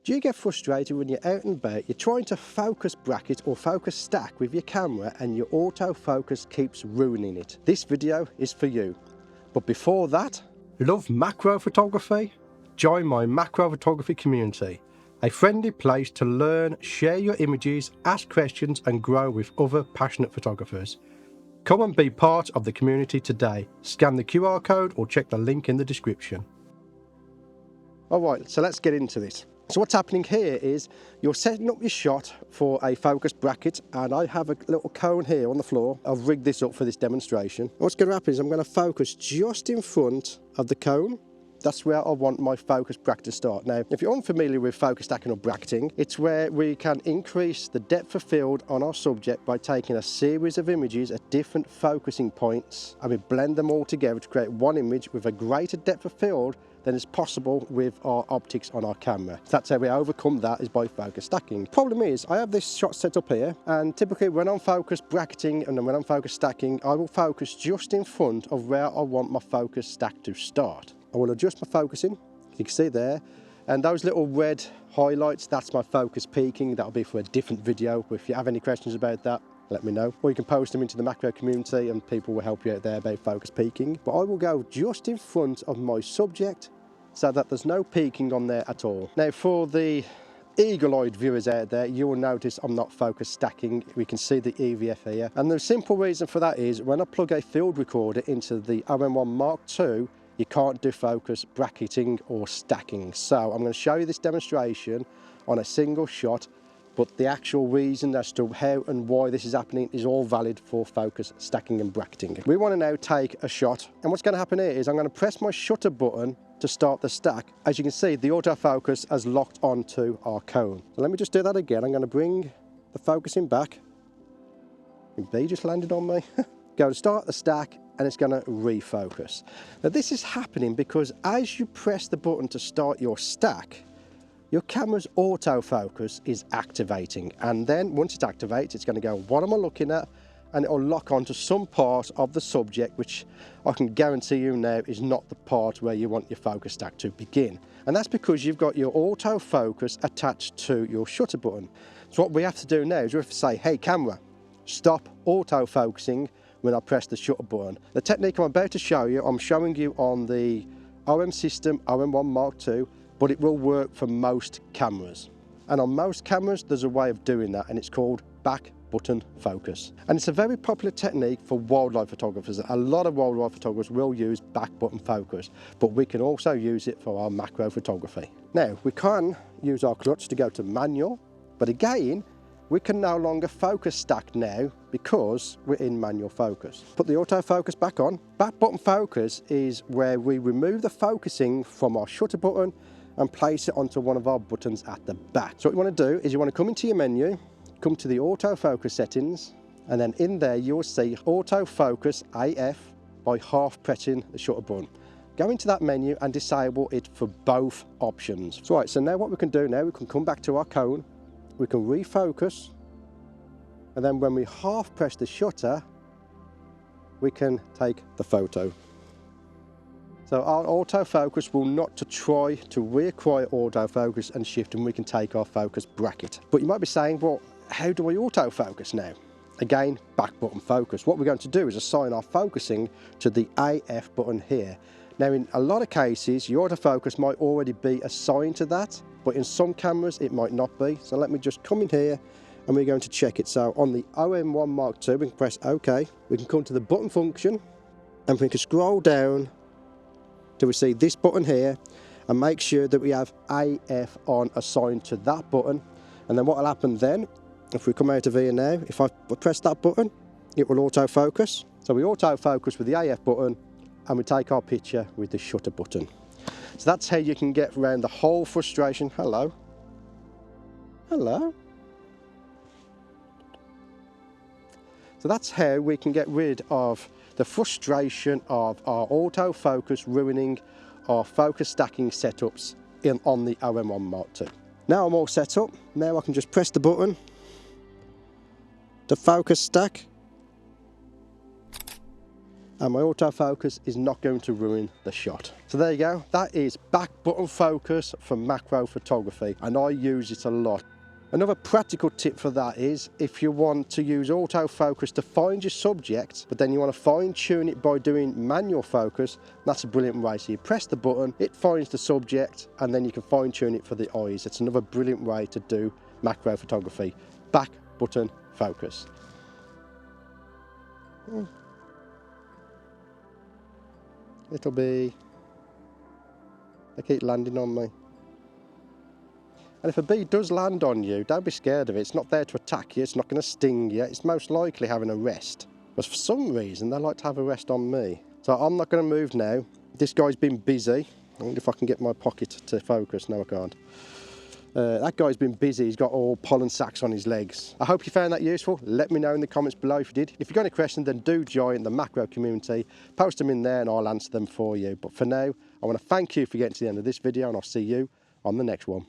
Do you get frustrated when you're out and about, you're trying to focus bracket or focus stack with your camera and your autofocus keeps ruining it? This video is for you. But before that, love macro photography? Join my macro photography community, a friendly place to learn, share your images, ask questions and grow with other passionate photographers. Come and be part of the community today. Scan the QR code or check the link in the description. Alright, so let's get into this. So what's happening here is you're setting up your shot for a focus bracket, and I have a little cone here on the floor. I've rigged this up for this demonstration. What's going to happen is I'm going to focus just in front of the cone. That's where I want my focus bracket to start. Now, if you're unfamiliar with focus stacking or bracketing, it's where we can increase the depth of field on our subject by taking a series of images at different focusing points, and we blend them all together to create one image with a greater depth of field than is possible with our optics on our camera. That's how we overcome that, is by focus stacking. Problem is, I have this shot set up here, and typically when I'm focus bracketing and then when I'm focus stacking, I will focus just in front of where I want my focus stack to start. I will adjust my focusing, you can see there, and those little red highlights, that's my focus peaking. That'll be for a different video. If you have any questions about that, let me know. Or you can post them into the macro community and people will help you out there about focus peaking. But I will go just in front of my subject so that there's no peaking on there at all. Now for the eagle-eyed viewers out there, you will notice I'm not focus stacking. We can see the EVF here. And the simple reason for that is when I plug a field recorder into the OM1 Mark II, you can't do focus bracketing or stacking. So I'm going to show you this demonstration on a single shot, but the actual reason as to how and why this is happening is all valid for focus stacking and bracketing. We want to now take a shot, and what's going to happen here is I'm going to press my shutter button to start the stack. As you can see, the autofocus has locked onto our cone. So let me just do that again. I'm going to bring the focusing back. The bee just landed on me. Go to start the stack, and it's going to refocus. Now this is happening because as you press the button to start your stack, your camera's autofocus is activating, and then once it activates, it's going to go, what am I looking at? And it'll lock onto some part of the subject, which I can guarantee you now is not the part where you want your focus stack to begin. And that's because you've got your autofocus attached to your shutter button. So what we have to do now is we have to say, hey camera, stop autofocusing when I press the shutter button. The technique I'm about to show you, I'm showing you on the OM system, OM1 Mark II, but it will work for most cameras. And on most cameras, there's a way of doing that, and it's called back button focus. And it's a very popular technique for wildlife photographers. A lot of wildlife photographers will use back button focus, but we can also use it for our macro photography. Now, we can use our clutch to go to manual, but again, we can no longer focus stack now because we're in manual focus. Put the autofocus back on. Back button focus is where we remove the focusing from our shutter button and place it onto one of our buttons at the back. So what you want to do is you want to come into your menu, come to the autofocus settings, and then in there you'll see autofocus AF by half pressing the shutter button. Go into that menu and disable it for both options. So, right, so now what we can do now, we can come back to our cone, we can refocus, and then when we half press the shutter, we can take the photo. So our autofocus will not try to reacquire autofocus and shift, and we can take our focus bracket. But you might be saying, well, how do I autofocus now? Again, back button focus. What we're going to do is assign our focusing to the AF button here. Now in a lot of cases, your autofocus might already be assigned to that, but in some cameras it might not be. So let me just come in here and we're going to check it. So on the OM1 Mark II, we can press OK. We can come to the button function and we can scroll down till we see this button here and make sure that we have AF on assigned to that button. And then what will happen then, if we come out of here now, if I press that button, it will autofocus. So we autofocus with the AF button and we take our picture with the shutter button. So that's how you can get around the whole frustration. Hello. Hello. So that's how we can get rid of the frustration of our autofocus ruining our focus stacking setups on the OM1 Mark II. Now I'm all set up. Now I can just press the button to focus stack. and my autofocus is not going to ruin the shot. So there you go, that is back button focus for macro photography, and I use it a lot. Another practical tip for that is if you want to use autofocus to find your subject, but then you want to fine tune it by doing manual focus, that's a brilliant way. So you press the button, it finds the subject, and then you can fine tune it for the eyes. It's another brilliant way to do macro photography, back button focus. It'll be, they keep landing on me. And if a bee does land on you, don't be scared of it. It's not there to attack you, it's not going to sting you, it's most likely having a rest. But for some reason, they like to have a rest on me. So I'm not going to move now. This guy's been busy. I wonder if I can get my pocket to focus. No, I can't. That guy's been busy, he's got all pollen sacs on his legs. I hope you found that useful. Let me know in the comments below if you did. If you've got any questions, then do join the macro community. Post them in there and I'll answer them for you. But for now, I want to thank you for getting to the end of this video, and I'll see you on the next one.